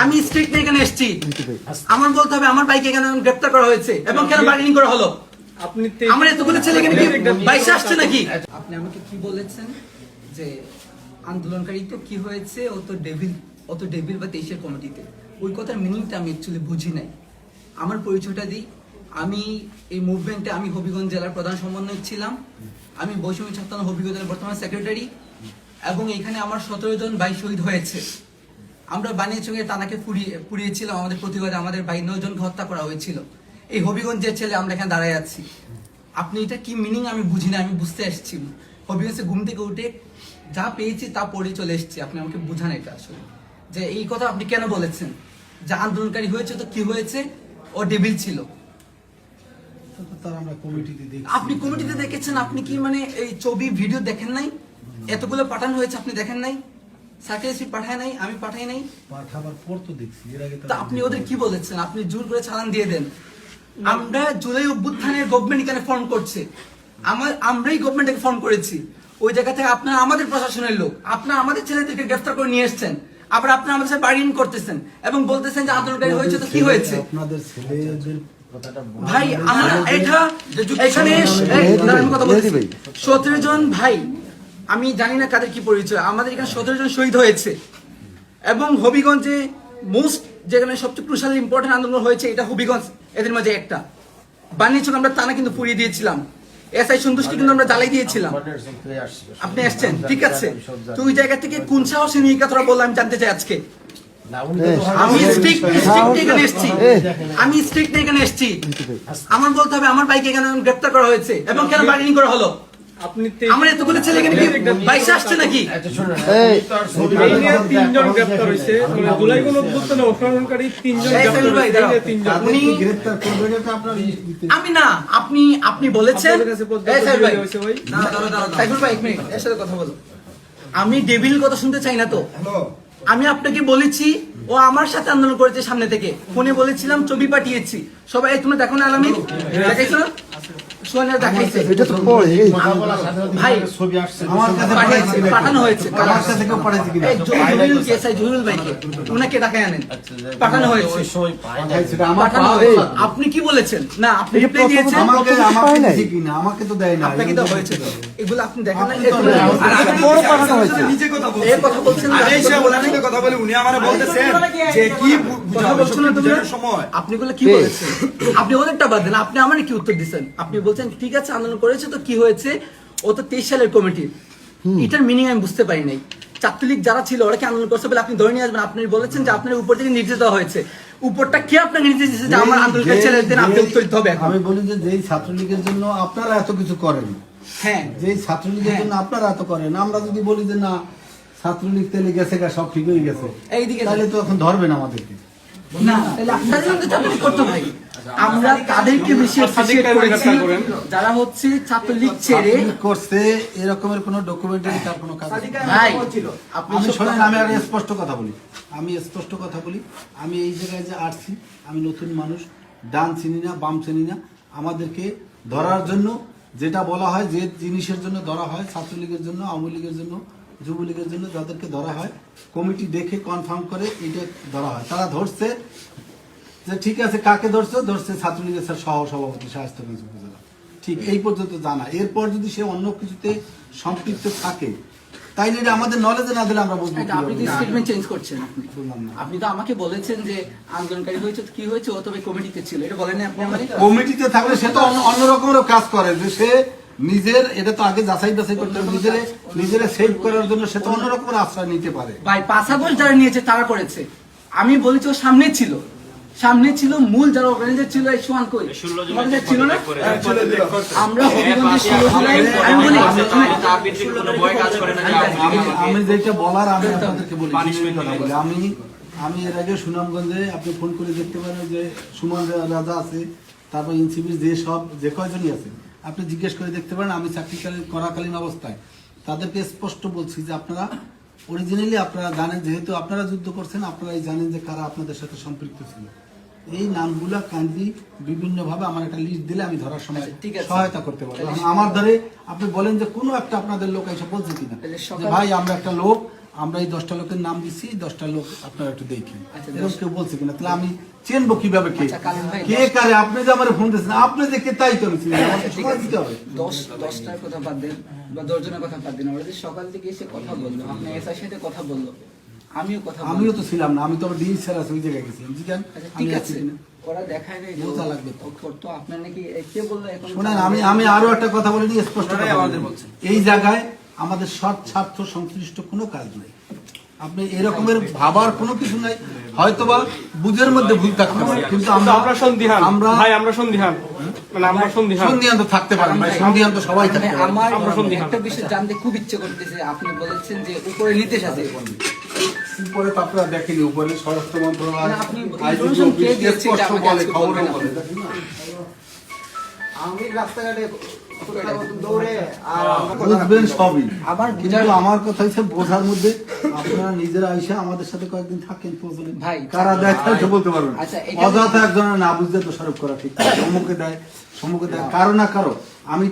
আমি স্ট্রিক্ট নিয়ে এখানে এসেছি। আমার বলতে হবে আমার বাইকে কেন গ্রেফতার করা হয়েছে এবং কেন বার্গেনিং করা হলো। আপনি আমার এতগুলো ছেলে এখানে কি বাইশে আসছে নাকি? আপনি আমাকে কি বলেছেন যে আন্দোলনকারী তো কি হয়েছে, ও তো ডেভিল বা 23-এর কমিটিতে। ওই কথার মিনিংটা আমি অ্যাকচুয়ালি বুঝি নাই। আমার পরিচয়টা দিই, আমি এই মুভমেন্টে আমি হবিগঞ্জ জেলার প্রধান সমন্বয়ক ছিলাম। আমি বৈষম্য ছাত্র হবিগঞ্জ জেলার বর্তমান সেক্রেটারি, এবং এখানে আমার 17 জন ভাই শহীদ হয়েছে। আমরা বানিয়াচংয়ে তানাকে পুড়িয়েছিলাম, আমাদের প্রতিবাদে আমাদের ভাই 9 জনকে হত্যা করা হয়েছিল। এই হবিগঞ্জের ছেলে আমরা এখানে দাঁড়ায় আছি। আপনি এটা কি মিনিং আমি বুঝি না, আমি বুঝতে আসছি। হবিগঞ্জে ঘুম থেকে উঠে যা পেয়েছি তা পড়ে চলে এসেছি। আপনি আমাকে বুঝান এটা আসলে যে এই কথা আপনি কেন বলেছেন যে আন্দোলনকারী হয়েছে তো কি হয়েছে, ও ডেভিল ছিল। আপনি কমিটিতে দেখেছেন, আপনি কি মানে এই ছবি ভিডিও দেখেন নাই? এতগুলো পাঠানো হয়েছে আপনি দেখেন নাই? সার্কেল পাঠায় নাই, আমি পাঠাই নাই, পাঠাবার পর তো দেখছি। এর আগে তা আপনি ওদের কি বলেছেন? আপনি জোর করে চালান দিয়ে দেন। আমরা জুলাই অভ্যুত্থানের গভর্নমেন্ট এখানে ফর্ম করছে, আমরাই গভর্নমেন্টকে ফর্ম করেছি। ওই জায়গা থেকে আপনারা আমাদের প্রশাসনের লোক, আপনারা আমাদের ছেলেদেরকে গ্রেফতার করে নিয়ে এসছেন, আবার আপনারা আমাদের সাথে বার্গেনিং করতেছেন এবং বলতেছেন যে আন্দোলনকারী হয়েছে তো কি হয়েছে? আপনাদের ছেলেদের ভাই আমরা এটা এখানে 17 জন ভাই, আমি জানি না কাদের কি পরিচয়, আমাদের এখানে 17 জন শহীদ হয়েছে। এবং হবিগঞ্জে মোস্ট যেখানে সবচেয়ে ক্রুশাল ইম্পর্টেন্ট আন্দোলন হয়েছে এটা হবিগঞ্জ, এদের মাঝে একটা। বানিয়াচং আমরা টানা কিন্তু পুড়িয়ে দিয়েছিলাম, এসআই সন্তুষ্টি কিন্তু আমরা জ্বালাই দিয়েছিলাম। আপনি আসছেন ঠিক আছে, তো ওই জায়গা থেকে কোন সাহসে নিয়ে কথা বললাম আমি জানতে চাই আজকে। আমি স্ট্রিক্ট এখানে এসেছি, আমি স্ট্রিক্ট এখানে এসেছি। আমার বলতে হবে আমার বাইকে কেন গ্রেফতার করা হয়েছে এবং কেন বার্গেনিং করা হলো। আপনি আমার এতগুলো ছেলে এখানে কি বাইশে আসছে নাকি? তিনজন গ্রেফতার হয়েছে, মানে জুলাই গণঅভ্যুত্থানে অংশগ্রহণকারী তিনজন গ্রেফতার করবেন এটা আপনার আমি না, আপনি বলেছেন সাইফুল ভাই, এক মিনিট এর সাথে কথা বলো। আমি ডেভিল কথা শুনতে চাই না তো। আমি আপনাকে বলেছি ও আমার সাথে আন্দোলন করেছে, সামনে থেকে ফোনে বলেছিলাম, ছবি পাঠিয়েছি। সবাই তোমরা দেখো না, আলামিন দেখাইছো না? সোনিয়া দেখাইছে, ভাই পাঠানো হয়েছে। জহিরুল ভাইকে উনাকে ঢাকায় আনেন, পাঠানো হয়েছে। আপনি কি বলেছেন? না আপনি রিপ্লাই দিয়েছেন, আমাকে তো দেয় না, আপনাকে তো হয়েছে। এগুলো আপনি দেখেন না, নিজে কথা বলছেন। এই কথা বলছেন কথা বলে উনি আমারে বলতেছেন যে কি কথা বলছেন না তুমি সময় আপনি গুলো কি বলেছেন? আপনি ওদেরটা বাদ দেন, আপনি আমার কি উত্তর দিচ্ছেন? আপনি বলছেন ঠিক আছে আন্দোলন করেছে তো কি হয়েছে, ও তো 23 সালের কমিটি। এটার মিনিং আমি বুঝতে পারি নাই। ছাত্রলীগ যারা ছিল ওরা কি আন্দোলন করছে বলে আপনি ধরে নিয়ে আসবেন? আপনি বলেছেন যে আপনার উপর থেকে নির্দেশ দেওয়া হয়েছে, উপরটা কে আপনাকে নির্দেশ দিয়েছে যে আমার আন্দোলনকারী ছেলেদের আপনি উত্তর দিতে হবে? আমি বলি যে যেই ছাত্রলীগের জন্য আপনারা এত কিছু করেন, হ্যাঁ যেই ছাত্রলীগের জন্য আপনারা এত করেন, আমরা যদি বলি যে না ছাত্রলীগ তেলে গেছে গা সব ঠিক হয়ে গেছে, এইদিকে তাহলে তো এখন ধরবেন আমাদেরকে না, তাহলে আপনাদের জন্য তো আপনি করতে ভাই। আমরা তাদেরকে বেশি অ্যাপ্রিশিয়েট করেছি যারা হচ্ছে ছাত্রলীগ ছেড়ে করছে এরকমের কোনো ডকুমেন্টারি তার কোনো কাজ ভাই। আপনি শোনেন, আমি আর স্পষ্ট কথা বলি, আমি এই জায়গায় যে আসছি, আমি নতুন মানুষ, ডান চিনি না বাম চিনি না। আমাদেরকে ধরার জন্য যেটা বলা হয়, যে জিনিসের জন্য ধরা হয়, ছাত্রলীগের জন্য, আওয়ামী লীগের জন্য, যুবলীগের জন্য যাদেরকে ধরা হয়, কমিটি দেখে কনফার্ম করে এটা ধরা হয়। তারা ধরছে যে ঠিক আছে, কাকে ধরছে ছাত্রলীগের সহ সভাপতি শায়েস্তাগঞ্জ উপজেলা, ঠিক এই পর্যন্ত জানা। এরপর যদি সে অন্য কিছুতে সম্পৃক্ত থাকে তাইলে এটা আমাদের নলেজে না দিলে আমরা বুঝবো। আপনি কি স্টেটমেন্ট চেঞ্জ করছেন? আপনি তো আমাকে বলেছেন যে আন্দোলনকারী হয়েছে কি হয়েছে, ও তবে কমিটিতে ছিল, এটা বলেন না আপনি আমাকে? কমিটিতে থাকলে সে তো অন্য রকমের কাজ করে, যে সে নিজের, এটা তো আগে যাচাই বাছাই করতে হবে, নিজের সেভ করার জন্য সে তো অন্য রকমের আশ্রয় নিতে পারে। ভাই 5 আগস্ট যারা নিয়েছে তারা করেছে, আমি বলেছি ও সামনে ছিল মূল যারা অর্গানাইজার ছিল। এই সোয়ান কই আমাদের ছিল না? আমরা হবিগঞ্জে 16 জুলাই আমি যেটা বলার আমি আপনাদেরকে বলি, আমি এর আগে সুনামগঞ্জে আপনি ফোন করে দেখতে পারেন যে সুমন রাজা আছে, তারপর এনসিপির যে কয়জনই আছে আপনি জিজ্ঞেস করে দেখতে পারেন। আমি চাকরি করাকালীন অবস্থায় তাদেরকে স্পষ্ট বলছি যে আপনারা অরিজিনালি আপনারা জানেন, যেহেতু আপনারা যুদ্ধ করছেন, আপনারাই জানেন যে কারা আপনাদের সাথে সম্পৃক্ত ছিল। এই নামগুলা কাইন্ডলি বিভিন্নভাবে আমার একটা লিস্ট দিলে আমি ধরার সময় সহায়তা করতে পারবো। আমার ধরে আপনি বলেন যে কোনো একটা আপনাদের লোক এসে বলছে কিনা যে ভাই আমরা একটা লোক আমরা এই 10টা লোকের নাম দিচ্ছি, এই 10টা লোক আপনারা একটু দেখেন। আচ্ছা, এরকম কেউ বলছে কিনা? তাহলে আমি চিনবো কিভাবে কে আচ্ছা, কালিম ভাই, কে কারে? আপনি যে আমার ফোন দিচ্ছেন, আপনি যে কে তাই তো আমি চিনি না। আমাকে ঠিক সময় আছে, দিতে হবে। 10টার কথা বাদ দেন বা 10 জনের কথা বাদ দেন, ওরা যে সকাল থেকে এসে কথা বললো, আপনার এসআর সাথে কথা বললো, আমিও কথা বললাম। আমিও তো ছিলাম না, আমি তো ডিএস স্যার আছে ওই জায়গায় গেছি। জিজ্ঞান আচ্ছা, আমি ঠিক আছি আছে, কিনা? ওরা দেখায় নাই যে বোঝা লাগবে তো। তো আপনার নাকি কে বললো এখন? শোনেন, আমি আরো একটা কথা বলে দিই, স্পষ্ট কথা বলে দিই। এই জায়গায় আমাদের সৎ স্বার্থ সংশ্লিষ্ট কোনো কাজ নেই। আপনি এরকমের ভাবার কোনো কিছু নাই, হয়তোবা বুঝের মধ্যে ভুল থাকতে পারে, কিন্তু আমরা সন্দিহান আমরা ভাই, আমরা সন্দিহান, মানে আমরা সন্দিহান। সন্ধিহান তো থাকতে পারেন ভাই, সন্ধিহান তো সবাই থাকতে পারে। আমার আমরা সন্দিহান। একটা বিষয় জানতে খুব ইচ্ছে করতেছে, আপনি বলেছেন যে উপরে নির্দেশ আছে, উপরে তো আপনারা দেখেনি, উপরে স্বরাষ্ট্র মন্ত্রণালয়, না, আপনি আইজি information কে অফিস দিয়েছে এটা স্পষ্ট আমাকে বলে, আজকে খবরও বলবেন বলে, আপনি। দেখেন না? আমি রাস্তাঘাটে দৌড়ে আর বুঝবেন সবই, আবার কিন্তু আমার কথা হচ্ছে বোঝার মধ্যে আপনারা নিজেরা আইসা আমাদের সাথে কয়েকদিন থাকেন, প্রয়োজনে ভাই, কারা দেয় তাই তো বলতে পারবেন। আচ্ছা, এটা- অযথা একজনের না বুঝতে দোষারোপ করা ঠিক না। সম্মুখে দেয় কারো না কারো। আমি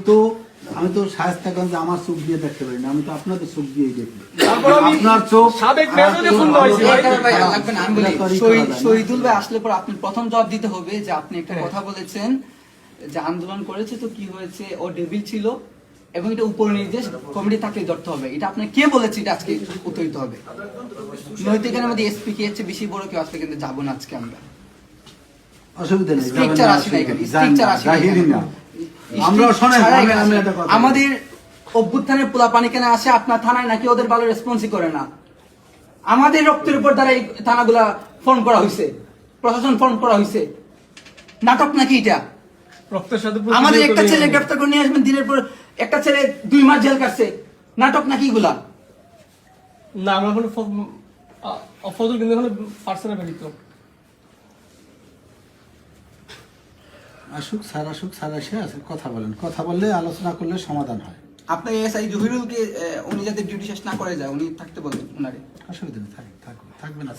তো শায়েস্তাগঞ্জে আমার চোখ দিয়ে দেখতে পারি না, আমি তো আপনাদের চোখ দিয়েই দেখি। তারপর আমি আপনার চোখ সাবেক মেয়রকে ফোন দেওয়াইছি ভাই। এখানে ভাই লাগবে না, আমি বলি, এটা তো আর ই করা যায় না। শহীদুল ভাই আসলে পর আপনি প্রথম জবাব দিতে হবে যে আপনি একটা কথা বলেছেন যে আন্দোলন করেছে তো কি হয়েছে, ও ডেভিল ছিল এবং এটা উপর নির্দেশ কমিটি থাকলে ধরতে হবে। এটা আপনি কে বলেছে, এটা আজকে উত্তর দিতে হবে। নয়তো এখানে আমাদের এসপি কে হচ্ছে বেশি বড় কেউ আসলে কিন্তু যাবো না আজকে আমরা। অসুবিধা নেই, যাবেন স্ট্রিকচার না, আসি না এখানে, যান স্ট্রিকচার না, আসি না জাহিরি এখানে। না। আমরা শোনেন, ছাড়া আমি এখানে আমি আসি একটা না। কথা আমাদের অভ্যুত্থানের পোলা পানি কেন আসে আপনার থানায়, নাকি ওদের ভালো রেসপন্সই করে না? আমাদের রক্তের উপর দ্বারা এই থানাগুলা ফোন করা হয়েছে, প্রশাসন ফোন করা হয়েছে। নাটক নাকি এটা? রক্তের সাথে আমাদের একটা প্রতিযোগিতা ছেলে করি। গ্রেফতার করে নিয়ে আসবেন দিনের পর, একটা ছেলে 2 মাস জেল কাটছে। নাটক নাকি এগুলা? না, আমরা এখন ফজল কিন্তু এখন পার্সোনাল ব্যক্তিত্ব। আসুক স্যার এসে আছে, কথা বলেন, কথা বললে আলোচনা করলে সমাধান হয়। আপনার এসআই জহিরুলকে উনি যাতে ডিউটি শেষ না করে যায়, উনি থাকতে বলেন ওনারে। অসুবিধা নেই, থাকবে না।